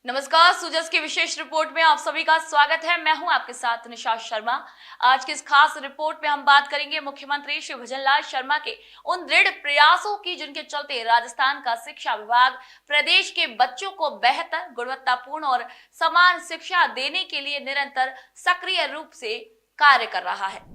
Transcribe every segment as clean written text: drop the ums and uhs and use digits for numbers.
नमस्कार, सूजस की विशेष रिपोर्ट में आप सभी का स्वागत है। मैं हूं आपके साथ निशा शर्मा। आज की इस खास रिपोर्ट में हम बात करेंगे मुख्यमंत्री श्री भजनलाल शर्मा के उन दृढ़ प्रयासों की जिनके चलते राजस्थान का शिक्षा विभाग प्रदेश के बच्चों को बेहतर, गुणवत्तापूर्ण और समान शिक्षा देने के लिए निरंतर सक्रिय रूप से कार्य कर रहा है।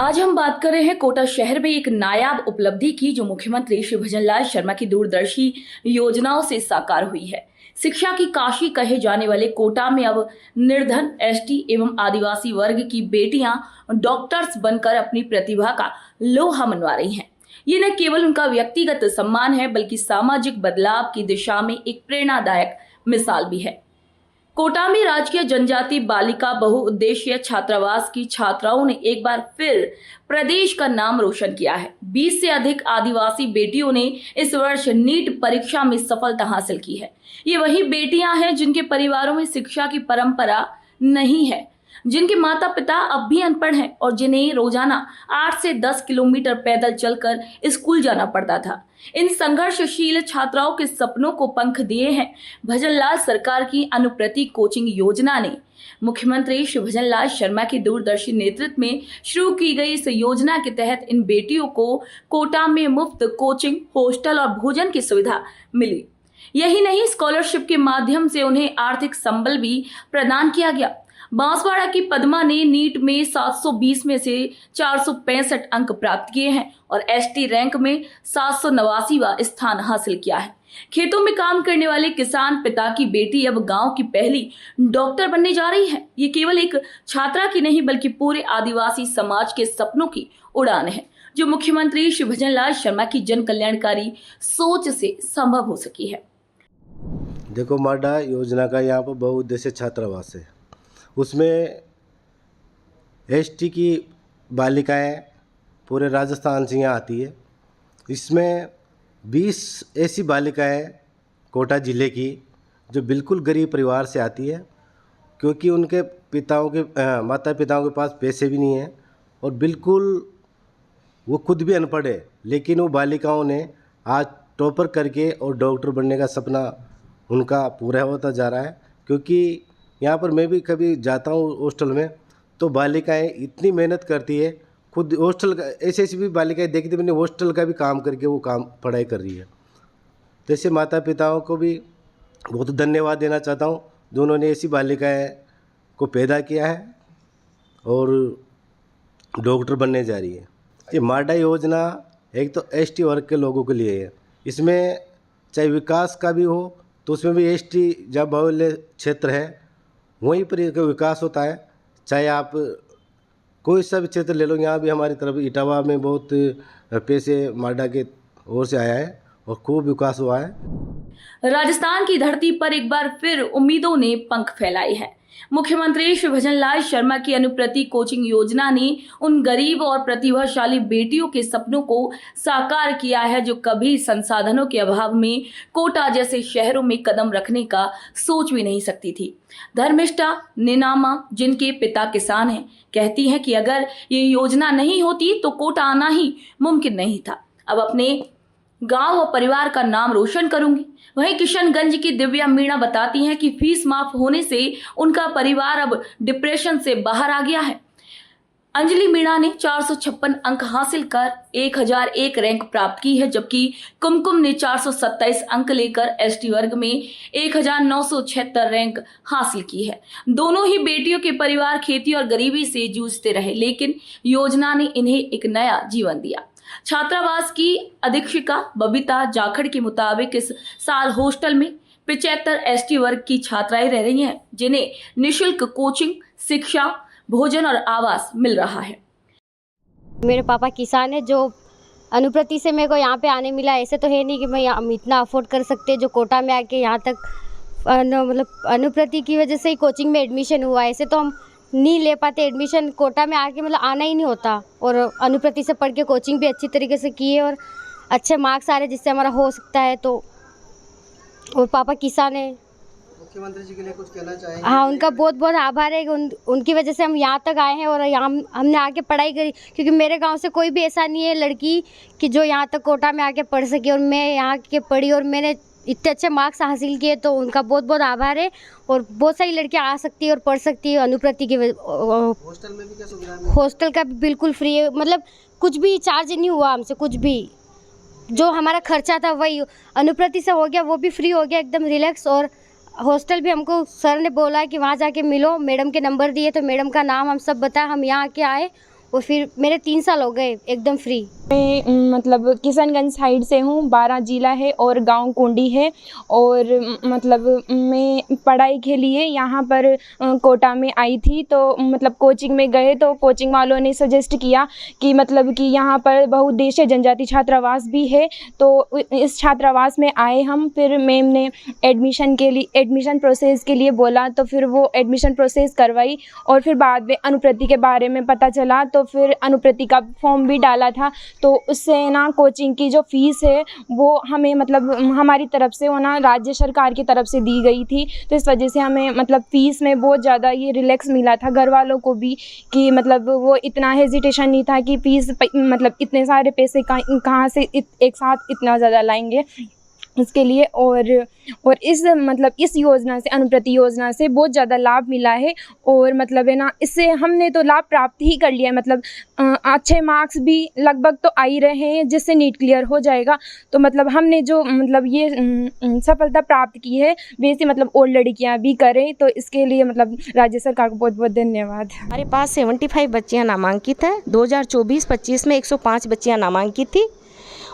आज हम बात कर रहे हैं कोटा शहर में एक नायाब उपलब्धि की जो मुख्यमंत्री श्री भजनलाल शर्मा की दूरदर्शी योजनाओं से साकार हुई है। शिक्षा की काशी कहे जाने वाले कोटा में अब निर्धन, एसटी एवं आदिवासी वर्ग की बेटियां डॉक्टर्स बनकर अपनी प्रतिभा का लोहा मनवा रही हैं। ये न केवल उनका व्यक्तिगत सम्मान है बल्कि सामाजिक बदलाव की दिशा में एक प्रेरणादायक मिसाल भी है। कोटा में राजकीय जनजाति बालिका बहुउद्देशीय छात्रावास की छात्राओं ने एक बार फिर प्रदेश का नाम रोशन किया है। 20 से अधिक आदिवासी बेटियों ने इस वर्ष नीट परीक्षा में सफलता हासिल की है। ये वही बेटियां हैं जिनके परिवारों में शिक्षा की परंपरा नहीं है, जिनके माता पिता अब भी अनपढ़ हैं और जिन्हें रोजाना 8 से 10 किलोमीटर पैदल चलकर स्कूल जाना पड़ता था। इन संघर्षशील छात्राओं के सपनों को पंख दिए हैं भजनलाल सरकार की अनुप्रति कोचिंग योजना ने। मुख्यमंत्री श्री भजनलाल शर्मा के दूरदर्शी नेतृत्व में शुरू की गई इस योजना के तहत इन बेटियों को कोटा में मुफ्त कोचिंग, हॉस्टल और भोजन की सुविधा मिली। यही नहीं, स्कॉलरशिप के माध्यम से उन्हें आर्थिक संबल भी प्रदान किया गया। बांसवाड़ा की पद्मा ने नीट में 720 में से 465 अंक प्राप्त किए हैं और एसटी रैंक में 789वां स्थान हासिल किया है। खेतों में काम करने वाले किसान पिता की बेटी अब गांव की पहली डॉक्टर बनने जा रही है। ये केवल एक छात्रा की नहीं बल्कि पूरे आदिवासी समाज के सपनों की उड़ान है जो मुख्यमंत्री श्री भजनलाल शर्मा की जन कल्याणकारी सोच से संभव हो सकी है। देखो, माडा योजना का यहाँ पर बहुउद्देशीय छात्रावास है। उसमें एसटी की बालिकाएं पूरे राजस्थान से यहाँ आती है। इसमें 20 ऐसी बालिकाएं कोटा ज़िले की जो बिल्कुल गरीब परिवार से आती है, क्योंकि उनके माता पिताओं के पास पैसे भी नहीं हैं और बिल्कुल वो खुद भी अनपढ़ है, लेकिन वो बालिकाओं ने आज टॉपर करके और डॉक्टर बनने का सपना उनका पूरा होता जा रहा है। क्योंकि यहाँ पर मैं भी कभी जाता हूँ हॉस्टल में, तो बालिकाएं इतनी मेहनत करती है, खुद हॉस्टल का ऐसी भी बालिकाएं देखती मैंने हॉस्टल का भी काम करके वो काम पढ़ाई कर रही है। तो ऐसे माता पिताओं को भी बहुत धन्यवाद देना चाहता हूँ जो उन्होंने ऐसी बालिकाएं को पैदा किया है और डॉक्टर बनने जा रही है। ये माडा योजना एक तो एसटी वर्ग के लोगों के लिए है। इसमें चाहे विकास का भी हो तो उसमें भी एसटी जब बाहुल्य क्षेत्र है वहीं पर विकास होता है। चाहे आप कोई सा भी क्षेत्र ले लो, यहाँ भी हमारी तरफ इटावा में बहुत पैसे माडा के ओर से आया है और खूब विकास हुआ है। राजस्थान की धरती पर एक बार फिर उम्मीदों ने पंख फैलाए हैं। मुख्यमंत्री श्री भजनलाल शर्मा की अनुप्रति कोचिंग योजना ने उन गरीब और प्रतिभाशाली बेटियों के सपनों को साकार किया है जो कभी संसाधनों के अभाव में कोटा जैसे शहरों में कदम रखने का सोच भी नहीं सकती थी। धर्मिष्ठा निनामा, जिनके पिता किसान हैं, कहती हैं कि अगर ये योजना नहीं होती तो कोटा आना ही मुमकिन नहीं था। अब अपने गांव और परिवार का नाम रोशन करूंगी। वहीं किशनगंज की दिव्या मीणा बताती हैं कि फीस माफ होने से उनका परिवार अब डिप्रेशन से बाहर आ गया है। अंजलि मीणा ने 456 अंक हासिल कर 1001 रैंक प्राप्त की है, जबकि कुमकुम ने 427 अंक लेकर एसटी वर्ग में 1976 रैंक हासिल की है। दोनों ही बेटियों के परिवार खेती और गरीबी से जूझते रहे, लेकिन योजना ने इन्हें एक नया जीवन दिया। छात्रावास की अधीक्षिका बबीता जाखड़ के मुताबिक इस साल हॉस्टल में 75 एसटी वर्ग की छात्राएं रह रही हैं, जिन्हें निःशुल्क कोचिंग, शिक्षा, भोजन और आवास मिल रहा है। मेरे पापा किसान है, जो अनुप्रति से मेरे को यहाँ पे आने मिला। ऐसे तो है नहीं कि मैं हम इतना अफोर्ड कर सकते जो कोटा में आके यहाँ तक मतलब अनुप्रति की वजह से ही कोचिंग में एडमिशन हुआ। ऐसे तो हम नहीं ले पाते एडमिशन, कोटा में आके मतलब आना ही नहीं होता। और अनुप्रति से पढ़ के कोचिंग भी अच्छी तरीके से की है और अच्छे मार्क्स आ रहे जिससे हमारा हो सकता है। तो और पापा किसान है मुख्यमंत्री जी के लिए कुछ कहना चाहेंगे? हाँ, उनका बहुत बहुत आभार है कि उनकी वजह से हम यहाँ तक आए हैं और यहाँ हमने आके पढ़ाई करी, क्योंकि मेरे गांव से कोई भी ऐसा नहीं है लड़की कि जो यहाँ तक कोटा में आके पढ़ सके, और मैं यहाँ के पढ़ी और मैंने इतने अच्छे मार्क्स हासिल किए, तो उनका बहुत बहुत आभार है। और बहुत सारी लड़कियाँ आ सकती है और पढ़ सकती है अनुप्रति की हॉस्टल में भी क्या सुविधा है? हॉस्टल का भी बिल्कुल फ्री है, मतलब कुछ भी चार्ज नहीं हुआ हमसे, कुछ भी जो हमारा खर्चा था वही अनुप्रति से हो गया, वो भी फ्री हो गया, एकदम रिलैक्स। और हॉस्टल भी हमको सर ने बोला कि वहाँ जाके मिलो, मैडम के नंबर दिए तो मैडम का नाम हम सब बताया, हम यहाँ आके आए और फिर मेरे 3 साल हो गए एकदम फ्री। मैं मतलब किशनगंज साइड से हूँ, 12 जिला है और गांव कुंडी है। और मतलब मैं पढ़ाई के लिए यहाँ पर कोटा में आई थी, तो मतलब कोचिंग में गए तो कोचिंग वालों ने सजेस्ट किया कि मतलब कि यहाँ पर बहुउद्देशीय जनजाति छात्रावास भी है, तो इस छात्रावास में आए हम। फिर मैम ने एडमिशन प्रोसेस के लिए बोला, तो फिर वो एडमिशन प्रोसेस करवाई और फिर बाद में अनुप्रति के बारे में पता चला, तो फिर अनुप्रति का फॉर्म भी डाला था। तो उससे ना कोचिंग की जो फ़ीस है वो हमें मतलब हमारी तरफ से वो ना राज्य सरकार की तरफ से दी गई थी, तो इस वजह से हमें मतलब फ़ीस में बहुत ज़्यादा ये रिलैक्स मिला था घर वालों को भी, कि मतलब वो इतना हेजिटेशन नहीं था कि फ़ीस मतलब इतने सारे पैसे कहाँ से एक साथ इतना ज़्यादा लाएंगे उसके लिए। और इस मतलब इस योजना से, अनुप्रति योजना से बहुत ज़्यादा लाभ मिला है। और मतलब है ना, इससे हमने तो लाभ प्राप्त ही कर लिया है, मतलब अच्छे मार्क्स भी लगभग तो आ ही रहे हैं जिससे नीट क्लियर हो जाएगा। तो मतलब हमने जो मतलब ये सफलता प्राप्त की है, वैसे मतलब और लड़कियां भी करें, तो इसके लिए मतलब राज्य सरकार को बहुत बहुत धन्यवाद। हमारे पास 75 बच्चियां नामांकित हैं। 2024-25 में 105 बच्चियां नामांकित थी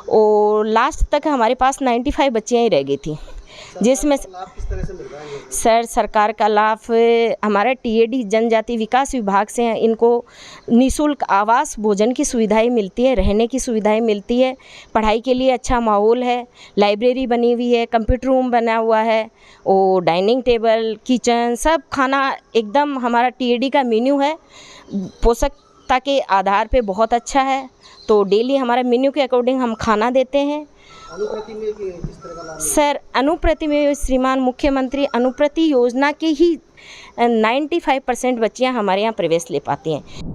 और लास्ट तक हमारे पास 95 बच्चियां ही रह गई थी, जिसमें लाभ किस तरह से मिल रहा है? सर सरकार का लाभ हमारे टीएडी जनजाति विकास विभाग से इनको निःशुल्क आवास, भोजन की सुविधाएं मिलती है, रहने की सुविधाएं मिलती है, पढ़ाई के लिए अच्छा माहौल है, लाइब्रेरी बनी हुई है, कंप्यूटर रूम बना हुआ है और डाइनिंग टेबल, किचन, सब खाना एकदम हमारा टीएडी का मेन्यू है, पोषकता के आधार पे बहुत अच्छा है। तो डेली हमारा मेन्यू के अकॉर्डिंग हम खाना देते हैं। अनुप्रति में किस तरह का लाभ? सर अनुप्रति में श्रीमान मुख्यमंत्री अनुप्रति योजना की ही 95% बच्चियां हमारे यहाँ प्रवेश ले पाती हैं।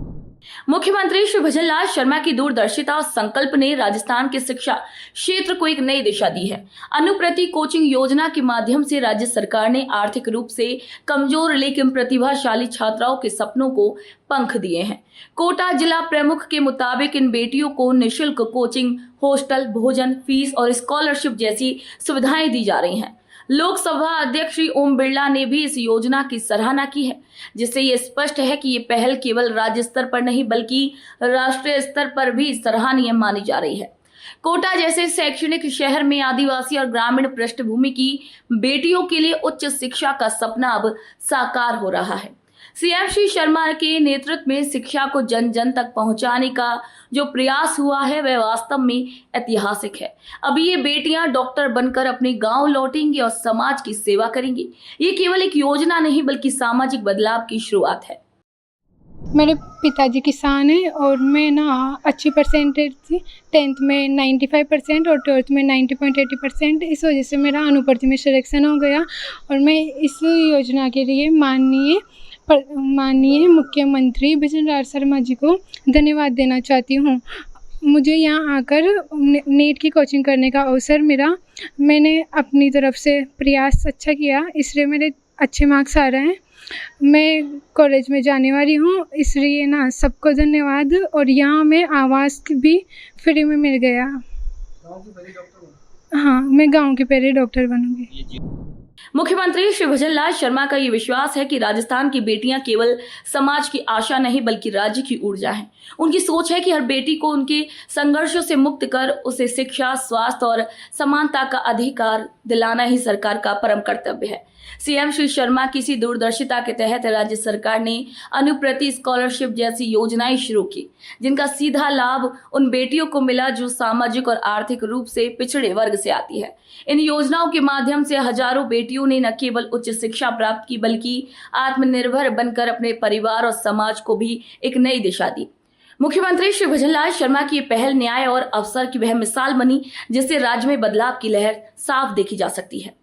मुख्यमंत्री श्री भजनलाल शर्मा की दूरदर्शिता और संकल्प ने राजस्थान के शिक्षा क्षेत्र को एक नई दिशा दी है। अनुप्रति कोचिंग योजना के माध्यम से राज्य सरकार ने आर्थिक रूप से कमजोर लेकिन प्रतिभाशाली छात्राओं के सपनों को पंख दिए हैं। कोटा जिला प्रमुख के मुताबिक इन बेटियों को निःशुल्क कोचिंग, हॉस्टल, भोजन, फीस और स्कॉलरशिप जैसी सुविधाएं दी जा रही हैं। लोकसभा अध्यक्ष श्री ओम बिरला ने भी इस योजना की सराहना की है, जिससे ये स्पष्ट है कि ये पहल केवल राज्य स्तर पर नहीं बल्कि राष्ट्रीय स्तर पर भी सराहनीय मानी जा रही है। कोटा जैसे शैक्षणिक शहर में आदिवासी और ग्रामीण पृष्ठभूमि की बेटियों के लिए उच्च शिक्षा का सपना अब साकार हो रहा है। सीएम श्री शर्मा के नेतृत्व में शिक्षा को जन जन तक पहुंचाने का जो प्रयास हुआ है वह वास्तव में ऐतिहासिक है। अभी ये बेटियां डॉक्टर बनकर अपने गांव लौटेंगी और समाज की सेवा करेंगी। ये केवल एक योजना नहीं बल्कि सामाजिक बदलाव की शुरुआत है। मेरे पिताजी किसान हैं और मैं ना अच्छी परसेंटेज थी, 10th में 95% और 12th में 90.80%। इस वजह से मेरा अनुप्रति में सिलेक्शन हो गया और मैं इस योजना के लिए माननीय मुख्यमंत्री भजनलाल शर्मा जी को धन्यवाद देना चाहती हूँ। मुझे यहाँ आकर नीट की कोचिंग करने का अवसर मिला। मैंने अपनी तरफ से प्रयास अच्छा किया, इसलिए मेरे अच्छे मार्क्स आ रहे हैं। मैं कॉलेज में जाने वाली हूँ, इसलिए ना सबको धन्यवाद। और यहाँ में आवास भी फ्री में मिल गया। हाँ, मैं गांव की पहले डॉक्टर बनूंगी। मुख्यमंत्री श्री भजनलाल शर्मा का ये विश्वास है कि राजस्थान की बेटियां केवल समाज की आशा नहीं बल्कि राज्य की ऊर्जा हैं। उनकी सोच है कि हर बेटी को उनके संघर्षों से मुक्त कर उसे शिक्षा, स्वास्थ्य और समानता का अधिकार दिलाना ही सरकार का परम कर्तव्य है। सीएम श्री शर्मा की इसी दूरदर्शिता के तहत राज्य सरकार ने अनुप्रति स्कॉलरशिप जैसी योजनाएं शुरू की, जिनका सीधा लाभ उन बेटियों को मिला जो सामाजिक और आर्थिक रूप से पिछड़े वर्ग से आती है। इन योजनाओं के माध्यम से हजारों बेटियों ने न केवल उच्च शिक्षा प्राप्त की बल्कि आत्मनिर्भर बनकर अपने परिवार और समाज को भी एक नई दिशा दी। मुख्यमंत्री श्री भजनलाल शर्मा की पहल न्याय और अवसर की वह मिसाल बनी जिससे राज्य में बदलाव की लहर साफ देखी जा सकती है।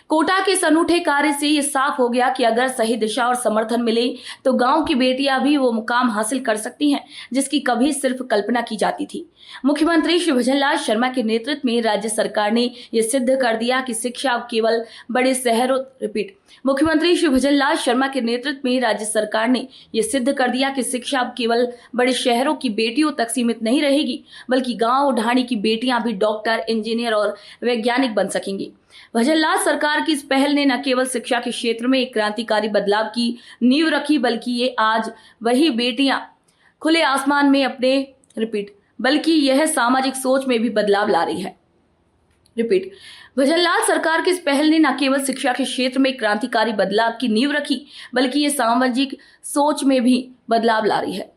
कोटा के इस अनूठे कार्य से ये साफ हो गया कि अगर सही दिशा और समर्थन मिले तो गांव की बेटियां भी वो मुकाम हासिल कर सकती हैं जिसकी कभी सिर्फ कल्पना की जाती थी। मुख्यमंत्री श्री भजनलाल शर्मा के नेतृत्व में राज्य सरकार ने यह सिद्ध कर दिया कि शिक्षा अब केवल बड़े शहरों मुख्यमंत्री श्री भजनलाल शर्मा के नेतृत्व में राज्य सरकार ने यह सिद्ध कर दिया कि शिक्षा अब केवल बड़े शहरों की बेटियों तक सीमित नहीं रहेगी, बल्कि गांव ढाणी की बेटियां भी डॉक्टर, इंजीनियर और वैज्ञानिक बन सकेंगी। भजनलाल सरकार की इस पहल ने न केवल शिक्षा के क्षेत्र में एक क्रांतिकारी बदलाव की नींव रखी, बल्कि ये आज वही बेटियां खुले आसमान में बल्कि यह सामाजिक सोच में भी बदलाव ला रही है। भजनलाल सरकार की इस पहल ने न केवल शिक्षा के क्षेत्र में क्रांतिकारी बदलाव की नींव रखी, बल्कि ये सामाजिक सोच में भी बदलाव ला रही है।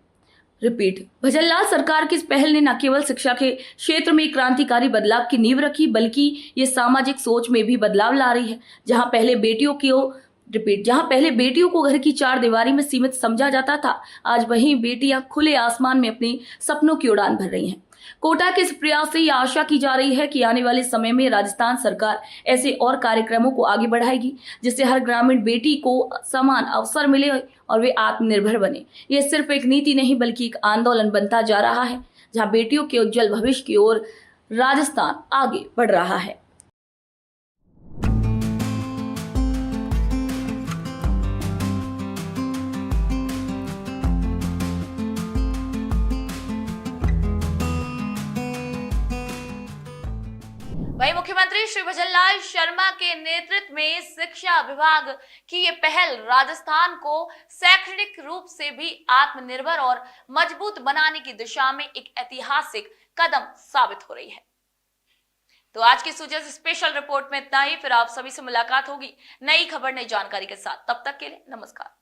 भजनलाल सरकार की इस पहल ने न केवल शिक्षा के क्षेत्र में क्रांतिकारी बदलाव की नींव रखी, बल्कि ये सामाजिक सोच में भी बदलाव ला रही है। जहां पहले बेटियों को घर की चार दीवारी में सीमित समझा जाता था, आज वहीं बेटियां खुले आसमान में अपने सपनों की उड़ान भर रही हैं। कोटा के इस प्रयास से ये आशा की जा रही है कि आने वाले समय में राजस्थान सरकार ऐसे और कार्यक्रमों को आगे बढ़ाएगी जिससे हर ग्रामीण बेटी को समान अवसर मिले और वे आत्मनिर्भर बने। ये सिर्फ एक नीति नहीं बल्कि एक आंदोलन बनता जा रहा है, जहां बेटियों के उज्जवल भविष्य की ओर राजस्थान आगे बढ़ रहा है। वहीं मुख्यमंत्री श्री भजनलाल शर्मा के नेतृत्व में शिक्षा विभाग की ये पहल राजस्थान को शैक्षणिक रूप से भी आत्मनिर्भर और मजबूत बनाने की दिशा में एक ऐतिहासिक कदम साबित हो रही है। तो आज की सूचना स्पेशल रिपोर्ट में इतना ही। फिर आप सभी से मुलाकात होगी नई खबर, नई जानकारी के साथ। तब तक के लिए नमस्कार।